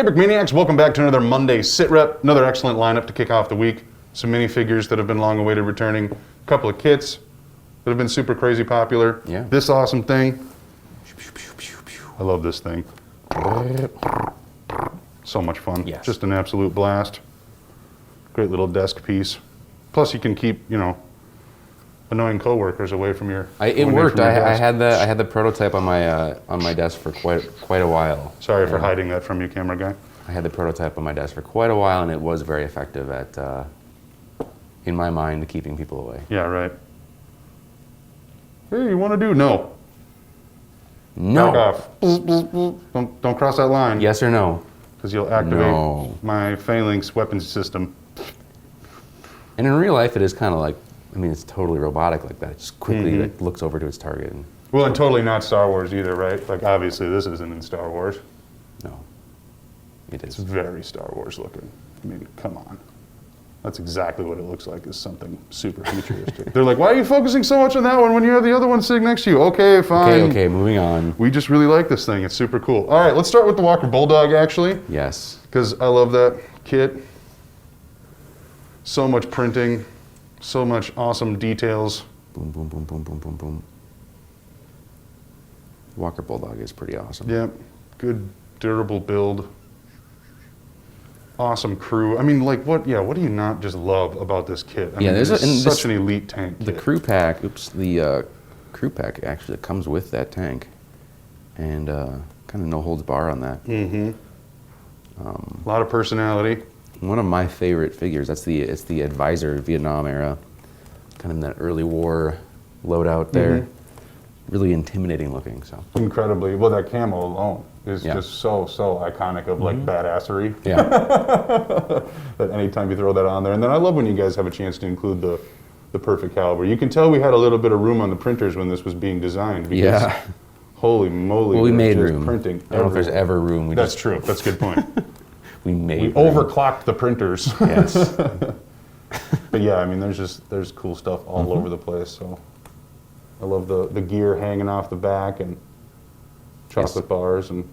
Hey Brickmaniacs, welcome back to another Monday SitRep. Another excellent lineup to kick off the week. Some minifigures that have been long awaited returning. A couple of kits that have been super crazy popular. Yeah. This awesome thing. I love this thing. So much fun. Yes. Just an absolute blast. Great little desk piece. Plus you can keep, annoying coworkers away from your. It worked. I had the prototype on my desk for quite a while. Sorry for hiding that from you, camera guy. I had the prototype on my desk for quite a while, and it was very effective at, in my mind, keeping people away. Yeah, right. Hey, you want to do? No. No. Back off. Don't cross that line. Yes or no? Because you'll activate my phalanx weapons system. And in real life, it is kind of like, it's totally robotic like that. It just quickly looks over to its target. Well, and totally not Star Wars either, right? Like, obviously, this isn't in Star Wars. No. It is. It's very Star Wars looking. Come on. That's exactly what it looks like, is something super futuristic. They're like, why are you focusing so much on that one when you have the other one sitting next to you? Okay, fine. Okay, moving on. We just really like this thing. It's super cool. All right, let's start with the Walker Bulldog, actually. Yes. Because I love that kit. So much printing. So much awesome details. Boom, boom, boom, boom, boom, boom, boom. Walker Bulldog is pretty awesome. Yep. Good, durable build. Awesome crew. What do you not just love about this kit? It's such an elite tank kit. The crew pack, the crew pack actually comes with that tank. And kind of no holds bar on that. Mm-hmm. A lot of personality. One of my favorite figures, it's the Advisor Vietnam era. Kind of in that early war loadout there. Really intimidating looking. So incredibly. Well, that camo alone is just so iconic of badassery. Yeah. That anytime you throw that on there. And then I love when you guys have a chance to include the perfect caliber. You can tell we had a little bit of room on the printers when this was being designed. Because holy moly. Well, we made room. Printing I don't know if there's ever room. That's true. That's a good point. We overclocked the printers. Yes. But yeah, there's cool stuff all over the place. So I love the gear hanging off the back and chocolate bars and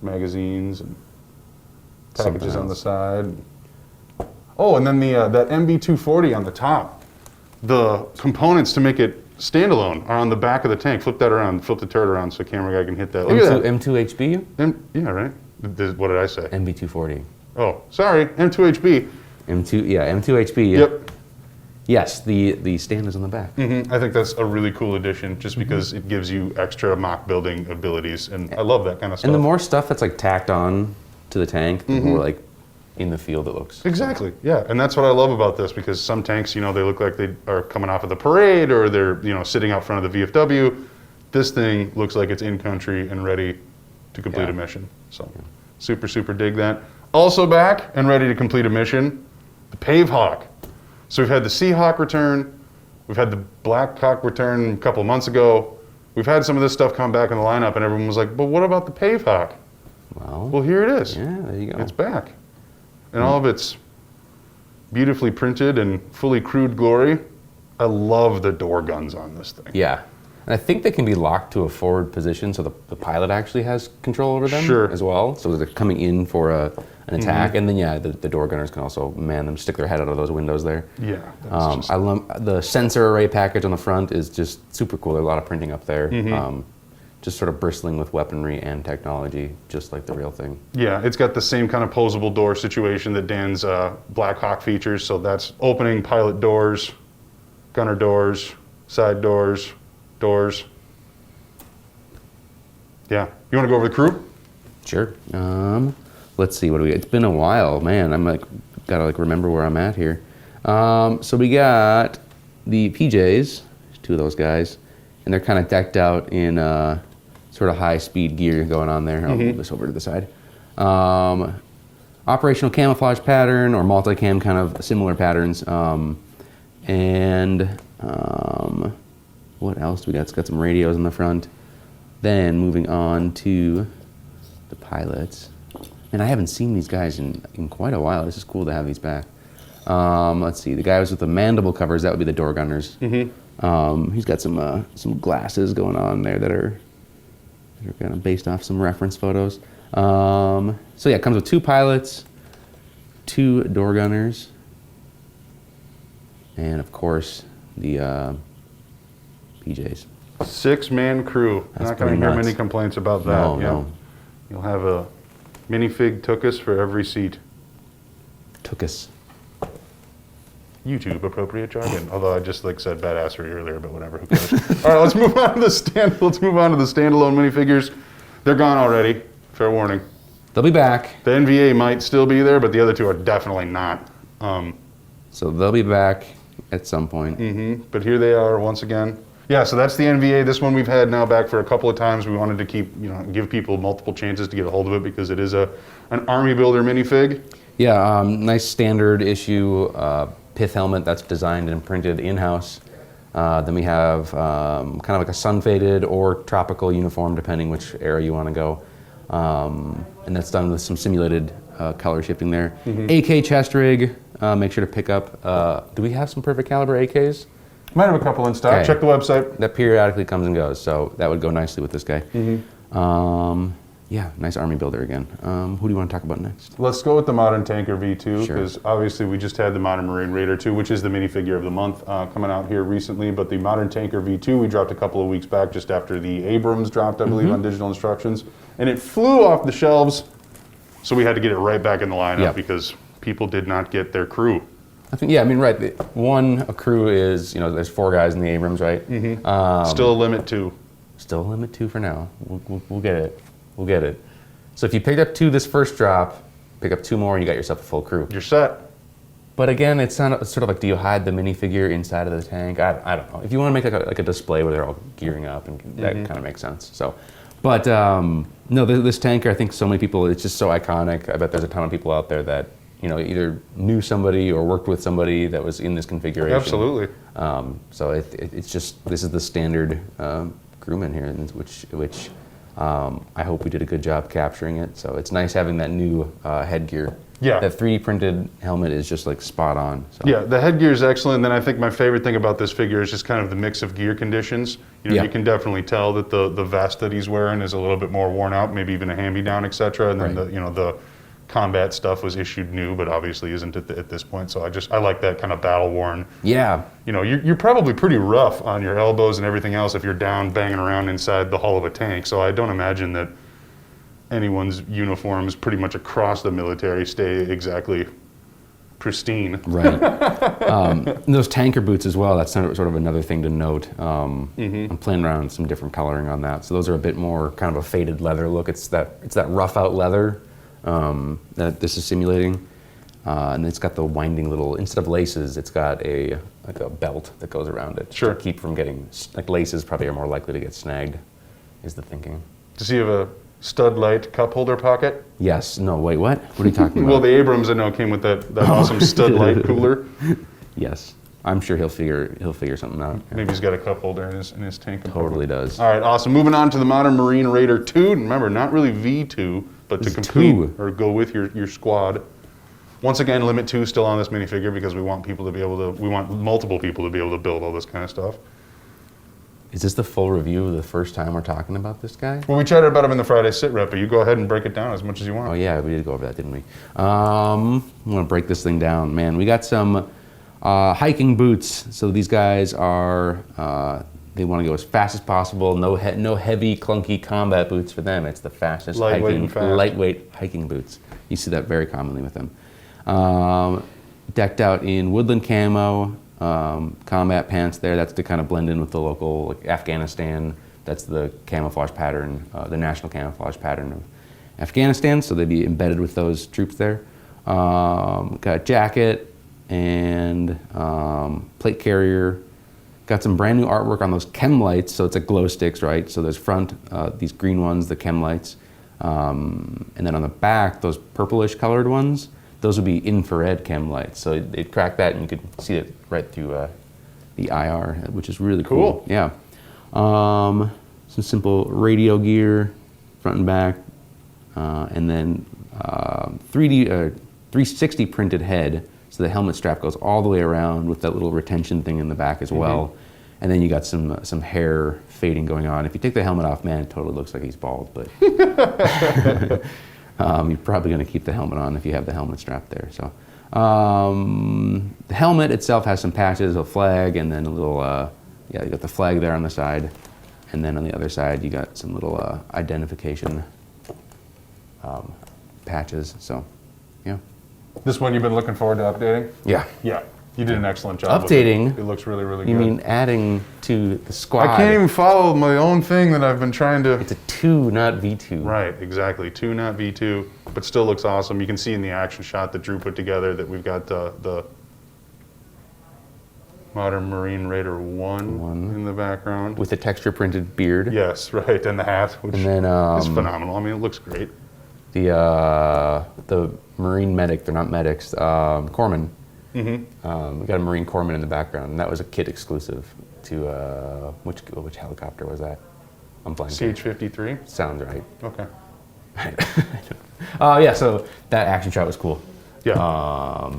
magazines and packages on the side. Oh, and then that MB240 on the top. The components to make it standalone are on the back of the tank. Flip that around, flip the turret around so the camera guy can hit that. Look at that. M2HB? Yeah, right. What did I say? MB240. Oh, sorry, M2HB. M2HB. Yep. Yes, the stand is on the back. I think that's a really cool addition just because it gives you extra mock building abilities, and I love that kind of stuff. And the more stuff that's tacked on to the tank, the more in the field it looks. Exactly, yeah, and that's what I love about this, because some tanks, they look like they are coming off of the parade, or they're, sitting out front of the VFW. This thing looks like it's in country and ready to complete a mission. So super, super dig that. Also back and ready to complete a mission, the Pavehawk. So we've had the Seahawk return, we've had the Blackhawk return a couple of months ago. We've had some of this stuff come back in the lineup, and everyone was like, but what about the Pavehawk? Well, here it is. Yeah, there you go. It's back. And all of its beautifully printed and fully crewed glory. I love the door guns on this thing. Yeah. And I think they can be locked to a forward position, so the pilot actually has control over them as well. So they're coming in for an attack, and then the door gunners can also man them, stick their head out of those windows there. Yeah. I love the sensor array package on the front is just super cool. There's a lot of printing up there, just sort of bristling with weaponry and technology, just like the real thing. Yeah, it's got the same kind of posable door situation that Dan's Blackhawk features. So that's opening pilot doors, gunner doors, side doors. Yeah. You want to go over the crew? Sure. Let's see, what do we got? It's been a while, man. I'm gotta remember where I'm at here. So we got the PJs, two of those guys, and they're kind of decked out in sort of high-speed gear going on there. I'll move this over to the side. Operational camouflage pattern or multicam kind of similar patterns. What else do we got? It's got some radios in the front. Then moving on to the pilots. And I haven't seen these guys in quite a while. This is cool to have these back. Let's see, the guys with the mandible covers, that would be the door gunners. He's got some glasses going on there that are kind of based off some reference photos. So yeah, it comes with 2 pilots, 2 door gunners, and of course the PJs. 6-man crew. That's Not going to pretty hear nuts. many complaints about that. No, Yep. no. You'll have a minifig Tookus for every seat. Tookus. YouTube appropriate jargon. Although I just said badassery earlier, but whatever. Who cares? All right, let's move on to the standalone minifigures. They're gone already. Fair warning. They'll be back. The NVA might still be there, but the other 2 are definitely not. So they'll be back at some point. But here they are once again. Yeah, so that's the NVA. This one we've had now back for a couple of times. We wanted to give people multiple chances to get a hold of it because it is an army builder minifig. Yeah, nice standard issue pith helmet that's designed and printed in-house. Then we have kind of like a sun-faded or tropical uniform, depending which era you want to go. And that's done with some simulated color shifting there. AK chest rig. Make sure to pick up. Do we have some perfect caliber AKs? Might have a couple in stock. Okay. Check the website. That periodically comes and goes, so that would go nicely with this guy. Yeah, nice army builder again. Who do you want to talk about next? Let's go with the Modern Tanker V2 Sure. because obviously we just had the Modern Marine Raider 2, which is the minifigure of the month coming out here recently. But the Modern Tanker V2 we dropped a couple of weeks back just after the Abrams dropped, I believe, on digital instructions. And it flew off the shelves, so we had to get it right back in the lineup Yep. because people did not get their crew. I think, yeah, I mean, right. A crew is, there's 4 guys in the Abrams, right? Still a limit 2. Still a limit 2 for now. We'll get it. We'll get it. So if you picked up 2 this first drop, pick up 2 more and you got yourself a full crew. You're set. But again, it's sort of like, do you hide the minifigure inside of the tank? I don't know. If you want to make like a display where they're all gearing up, and that kind of makes sense. So, but no, this tanker, I think so many people, it's just so iconic. I bet there's a ton of people out there that either knew somebody or worked with somebody that was in this configuration. Absolutely. So it's just, this is the standard crewman here, which I hope we did a good job capturing it. So it's nice having that new headgear. Yeah. That 3D printed helmet is just spot on. So. Yeah, the headgear is excellent. Then I think my favorite thing about this figure is just kind of the mix of gear conditions. You can definitely tell that the vest that he's wearing is a little bit more worn out, maybe even a hand-me-down, etc. And then the combat stuff was issued new, but obviously isn't at this point. So I like that kind of battle-worn. Yeah. You're probably pretty rough on your elbows and everything else if you're down banging around inside the hull of a tank. So I don't imagine that anyone's uniforms pretty much across the military stay exactly pristine. Right. Those tanker boots as well, that's sort of another thing to note. I'm playing around with some different coloring on that. So those are a bit more kind of a faded leather look. It's that rough out leather that this is simulating. And it's got the winding little, instead of laces, it's got a belt that goes around it. Sure. To keep from getting, laces probably are more likely to get snagged, is the thinking. Does he have a stud light cup holder pocket? Yes. No, wait, what? What are you talking about? Well, the Abrams I know came with that awesome stud light cooler. Yes. I'm sure he'll figure something out. Maybe he's got a cup holder in his tank. Totally does. All right, awesome. Moving on to the Modern Marine Raider 2. Remember, not really V2, but to complete 2. or go with your squad. Once again, limit 2 still on this minifigure because we want multiple people to be able to build all this kind of stuff. Is this the full review of the first time we're talking about this guy? Well, we chatted about him in the Friday SitRep, but you go ahead and break it down as much as you want. Oh yeah, we did go over that, didn't we? I'm gonna break this thing down, man. We got some hiking boots. So these guys are they want to go as fast as possible. No heavy, clunky combat boots for them. It's the fastest lightweight hiking boots. You see that very commonly with them. Decked out in woodland camo. Combat pants there, that's to kind of blend in with the local Afghanistan. That's the camouflage pattern, the national camouflage pattern of Afghanistan, so they'd be embedded with those troops there. Got a jacket and plate carrier. Got some brand new artwork on those chem lights, so it's like glow sticks, right? So there's front, these green ones, the chem lights. And then on the back, those purplish colored ones, those would be infrared chem lights. So they'd crack that and you could see it right through the IR, which is really cool. Yeah. Some simple radio gear, front and back, and then 360 printed head. So the helmet strap goes all the way around with that little retention thing in the back as well. And then you got some hair fading going on. If you take the helmet off, man, it totally looks like he's bald. But you're probably going to keep the helmet on if you have the helmet strap there. So the helmet itself has some patches, a flag, and then a little, you got the flag there on the side. And then on the other side, you got some little identification patches. So, yeah. This one you've been looking forward to updating? Yeah. Yeah. You did an excellent job. Updating? It looks really, really good. You mean adding to the squad? I can't even follow my own thing that I've been trying to... It's a 2, not V2. Right, exactly. 2, not V2, but still looks awesome. You can see in the action shot that Drew put together that we've got the Modern Marine Raider 1 in the background. With the texture printed beard. Yes, right, and the hat, which and then, is phenomenal. I mean, it looks great. The Marine medic, they're not medics, corpsmen. Mm-hmm. We got a Marine corpsman in the background, and that was a kit exclusive to, which helicopter was that? I'm blanking. CH-53? Sounds right. Okay. Yeah, so that action shot was cool. Yeah.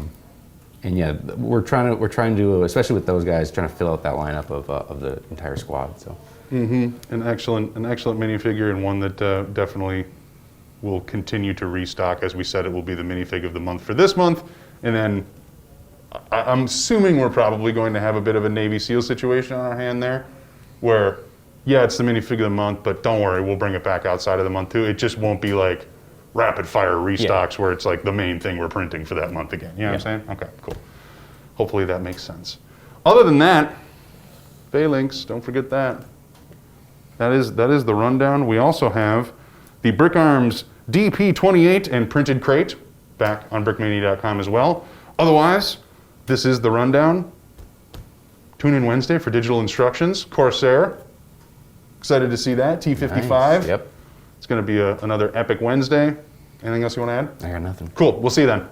And yeah, we're trying to, especially with those guys, trying to fill out that lineup of the entire squad. So. Mm-hmm. An excellent minifigure, and one that definitely will continue to restock. As we said, it will be the minifig of the month for this month, and then I'm assuming we're probably going to have a bit of a Navy SEAL situation on our hand there, where, yeah, it's the minifig of the month, but don't worry, we'll bring it back outside of the month too. It just won't be like rapid fire restocks where it's like the main thing we're printing for that month again. You know what I'm saying? Okay, cool. Hopefully that makes sense. Other than that, Phalanx, don't forget that. That is the rundown. We also have the Brick Arms DP28 and printed crate back on brickmania.com as well. Otherwise, this is the rundown. Tune in Wednesday for digital instructions. Corsair, excited to see that. T55. Nice. Yep. It's going to be another epic Wednesday. Anything else you want to add? I got nothing. Cool. We'll see you then.